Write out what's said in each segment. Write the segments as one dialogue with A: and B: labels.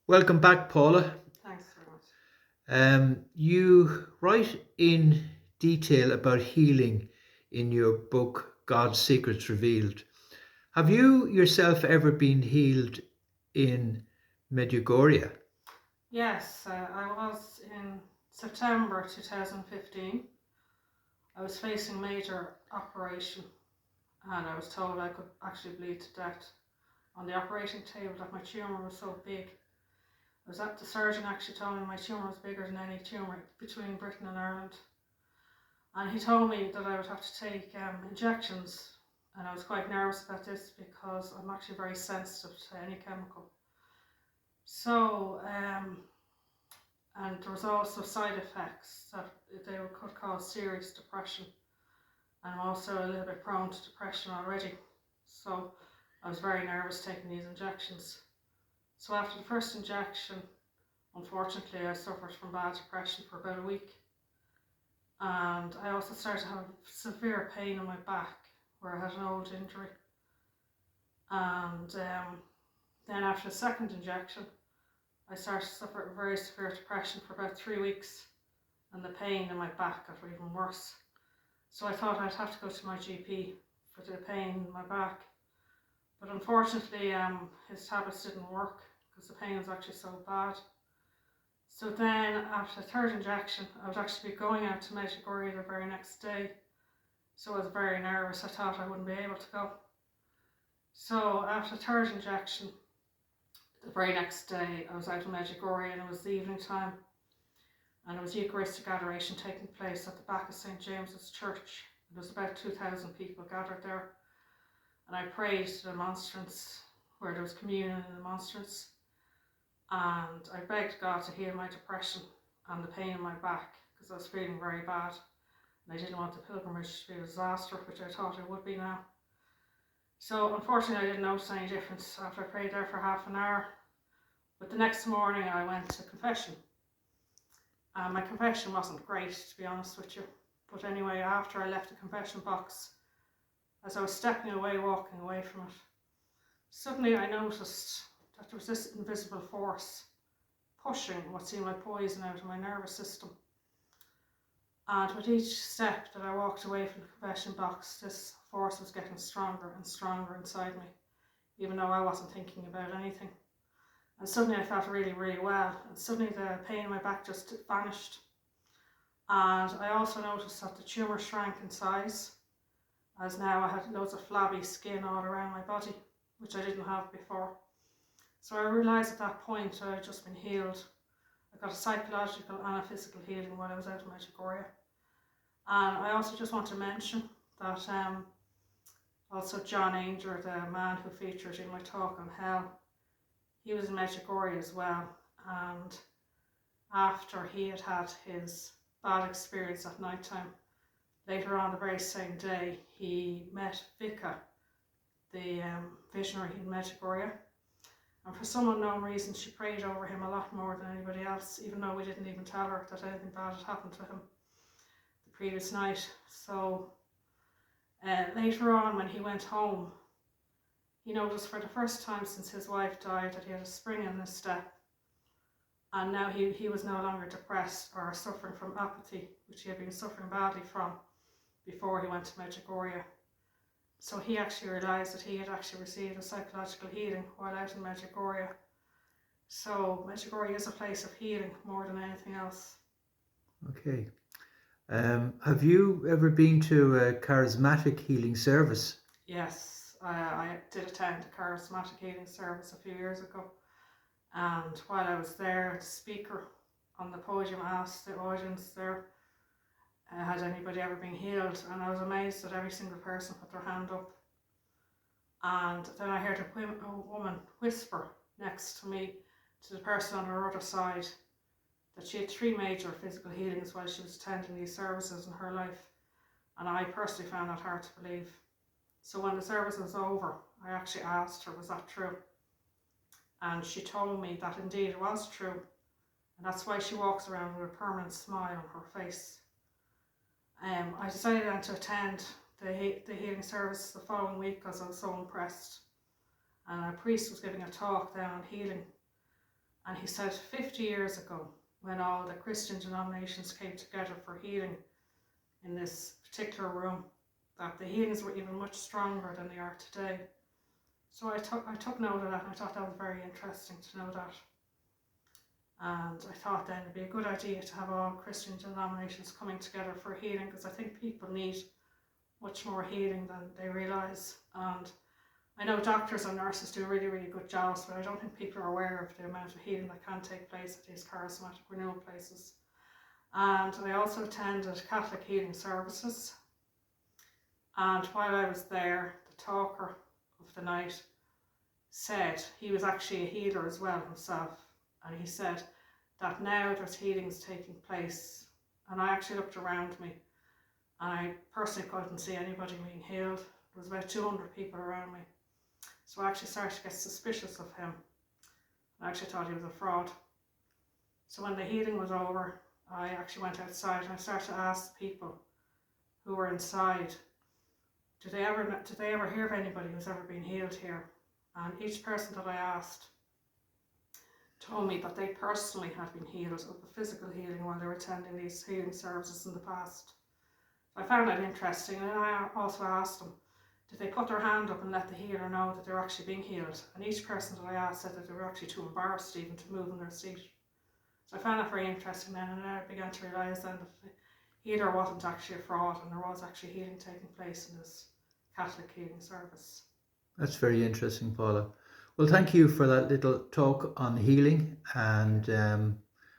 A: Welcome back, Paula.
B: Thanks very much.
A: You write in detail about healing in your book, God's Secrets Revealed. Have you yourself ever been healed in Medjugorje?
B: Yes, I was in September 2015. I was facing major operation and I was told I could actually bleed to death on the operating table, that my tumour was so big. I was at the surgeon actually told me my tumour was bigger than any tumour between Britain and Ireland. And he told me that I would have to take injections, and I was quite nervous about this because I'm actually very sensitive to any chemical. So and there was also side effects that they could cause serious depression, and I'm also a little bit prone to depression already, so I was very nervous taking these injections. So after the first injection, unfortunately I suffered from bad depression for about a week, and I also started to have severe pain in my back where I had an old injury. And then after the second injection I started to suffer very severe depression for about 3 weeks, and the pain in my back got even worse. So I thought I'd have to go to my GP for the pain in my back. But unfortunately, his tablets didn't work because the pain was actually so bad. So then after the third injection, I would actually be going out to Medjugorje the very next day. So I was very nervous. I thought I wouldn't be able to go. So after the third injection, the very next day, I was out in Medjugorje and it was the evening time, and it was Eucharistic adoration taking place at the back of St. James's Church. There was about 2,000 people gathered there, and I prayed to the monstrance where there was communion in the monstrance, and I begged God to heal my depression and the pain in my back because I was feeling very bad, and I didn't want the pilgrimage to be a disaster, which I thought it would be now. So unfortunately I didn't notice any difference after I prayed there for half an hour, but the next morning I went to confession. My confession wasn't great, to be honest with you, but anyway, after I left the confession box, as I was stepping away, walking away from it, suddenly I noticed that there was this invisible force pushing what seemed like poison out of my nervous system. And with each step that I walked away from the confession box, this force was getting stronger and stronger inside me, even though I wasn't thinking about anything. And suddenly I felt really, really well, and suddenly the pain in my back just vanished. And I also noticed that the tumour shrank in size, as now I had loads of flabby skin all around my body, which I didn't have before. So I realised at that point I had just been healed. I got a psychological and a physical healing while I was out in Medjugorje. And I also just want to mention that also John Aungier, the man who featured in my talk on hell, he was in Medjugorje as well. And after he had had his bad experience at night time, later on the very same day, he met Vika, the visionary in Medjugorje, and for some unknown reason she prayed over him a lot more than anybody else, even though we didn't even tell her that anything bad had happened to him the previous night. So later on when he went home, he noticed for the first time since his wife died that he had a spring in his step, and now he was no longer depressed or suffering from apathy, which he had been suffering badly from before he went to Medjugorje. So he actually realised that he had actually received a psychological healing while out in Medjugorje. So Medjugorje is a place of healing more than anything else.
A: Okay. Have you ever been to a charismatic healing service?
B: Yes, I did attend a charismatic healing service a few years ago, and while I was there, the speaker on the podium asked the audience there, had anybody ever been healed? And I was amazed that every single person put their hand up. And then I heard a woman whisper next to me, to the person on her other side, that she had 3 major physical healings while she was attending these services in her life. And I personally found that hard to believe. So when the service was over, I actually asked her, was that true? And she told me that indeed it was true. And that's why she walks around with a permanent smile on her face. I decided then to attend the healing service the following week because I was so impressed. And a priest was giving a talk then on healing. And he said 50 years ago, when all the Christian denominations came together for healing in this particular room, that the healings were even much stronger than they are today. So I took note of that, and I thought that was very interesting to know that. And I thought then it'd be a good idea to have all Christian denominations coming together for healing, because I think people need much more healing than they realise. And I know doctors and nurses do really, really good jobs, but I don't think people are aware of the amount of healing that can take place at these charismatic renewal places. And I also attended Catholic healing services. And while I was there, the talker of the night said he was actually a healer as well himself. And he said that now there's healings taking place. And I actually looked around me, and I personally couldn't see anybody being healed. There was about 200 people around me. So I actually started to get suspicious of him. I actually thought he was a fraud. So when the healing was over, I actually went outside and I started to ask people who were inside, did they ever hear of anybody who's ever been healed here? And each person that I asked told me that they personally had been healed of the physical healing while they were attending these healing services in the past. I found that interesting, and I also asked them, did they put their hand up and let the healer know that they were actually being healed? And each person that I asked said that they were actually too embarrassed even to move in their seat. So I found that very interesting then, and I began to realise then that the healer wasn't actually a fraud, and there was actually healing taking place in this Catholic healing service.
A: That's very interesting, Paula. Well, thank you for that little talk on healing, and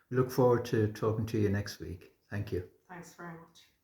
A: we look forward to talking to you next week. Thank you.
B: Thanks very much.